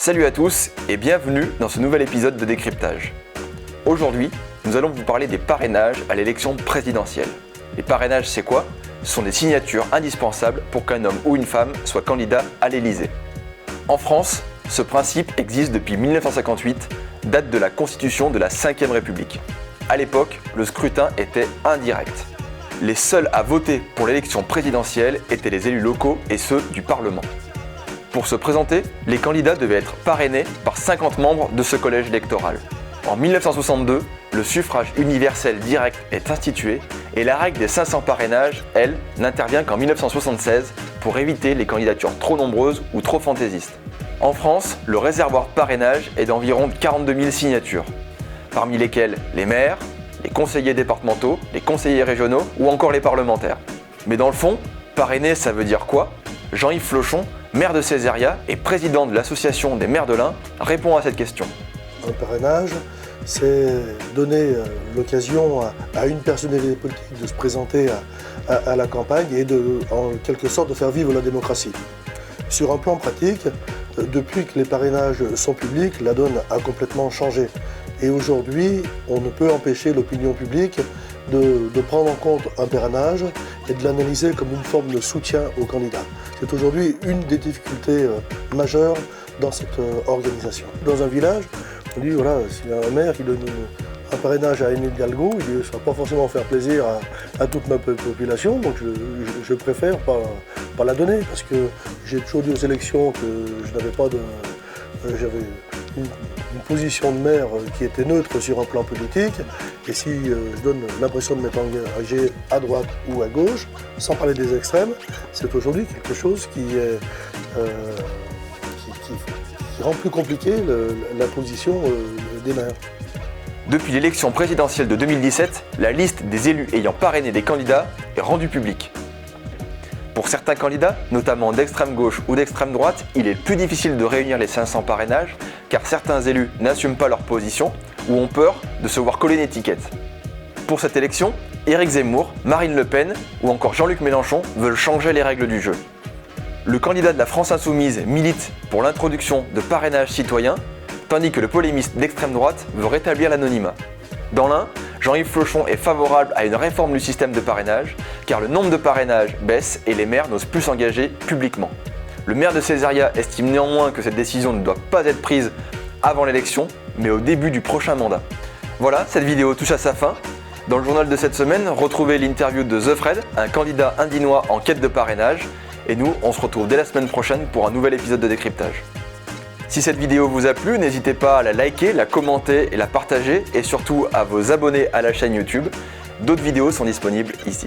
Salut à tous et bienvenue dans ce nouvel épisode de Décryptage. Aujourd'hui, nous allons vous parler des parrainages à l'élection présidentielle. Les parrainages, c'est quoi ? Ce sont des signatures indispensables pour qu'un homme ou une femme soit candidat à l'Élysée. En France, ce principe existe depuis 1958, date de la constitution de la Ve République. À l'époque, le scrutin était indirect. Les seuls à voter pour l'élection présidentielle étaient les élus locaux et ceux du Parlement. Pour se présenter, les candidats devaient être parrainés par 50 membres de ce collège électoral. En 1962, le suffrage universel direct est institué et la règle des 500 parrainages, elle, n'intervient qu'en 1976 pour éviter les candidatures trop nombreuses ou trop fantaisistes. En France, le réservoir parrainage est d'environ 42 000 signatures, parmi lesquelles les maires, les conseillers départementaux, les conseillers régionaux ou encore les parlementaires. Mais dans le fond, parrainer, ça veut dire quoi ? Jean-Yves Flochon, maire de Césaria et président de l'association des maires de l'Ain, répond à cette question. Un parrainage, c'est donner l'occasion à une personnalité politique de se présenter à la campagne et en quelque sorte de faire vivre la démocratie. Sur un plan pratique, depuis que les parrainages sont publics, la donne a complètement changé. Et aujourd'hui, on ne peut empêcher l'opinion publique de prendre en compte un parrainage et de l'analyser comme une forme de soutien au candidat. C'est aujourd'hui une des difficultés majeures dans cette organisation. Dans un village, on dit voilà, s'il y a un maire qui donne un parrainage à Anne Hidalgo, ça ne va pas forcément faire plaisir à toute ma population, donc je préfère pas la donner, parce que j'ai toujours dit aux élections que je n'avais pas de... j'avais une position de maire qui était neutre sur un plan politique, et si je donne l'impression de m'être engagé à droite ou à gauche, sans parler des extrêmes, c'est aujourd'hui quelque chose qui rend plus compliqué la position des maires. Depuis l'élection présidentielle de 2017, la liste des élus ayant parrainé des candidats est rendue publique. Pour certains candidats, notamment d'extrême gauche ou d'extrême droite, il est plus difficile de réunir les 500 parrainages car certains élus n'assument pas leur position ou ont peur de se voir coller une étiquette. Pour cette élection, Éric Zemmour, Marine Le Pen ou encore Jean-Luc Mélenchon veulent changer les règles du jeu. Le candidat de la France Insoumise milite pour l'introduction de parrainages citoyens, tandis que le polémiste d'extrême droite veut rétablir l'anonymat. Dans l'un, Jean-Yves Flochon est favorable à une réforme du système de parrainage, car le nombre de parrainages baisse et les maires n'osent plus s'engager publiquement. Le maire de Césaria estime néanmoins que cette décision ne doit pas être prise avant l'élection, mais au début du prochain mandat. Voilà, cette vidéo touche à sa fin. Dans le journal de cette semaine, retrouvez l'interview de The Fred, un candidat indinois en quête de parrainage. Et nous, on se retrouve dès la semaine prochaine pour un nouvel épisode de Décryptage. Si cette vidéo vous a plu, n'hésitez pas à la liker, la commenter et la partager, et surtout à vous abonner à la chaîne YouTube. D'autres vidéos sont disponibles ici.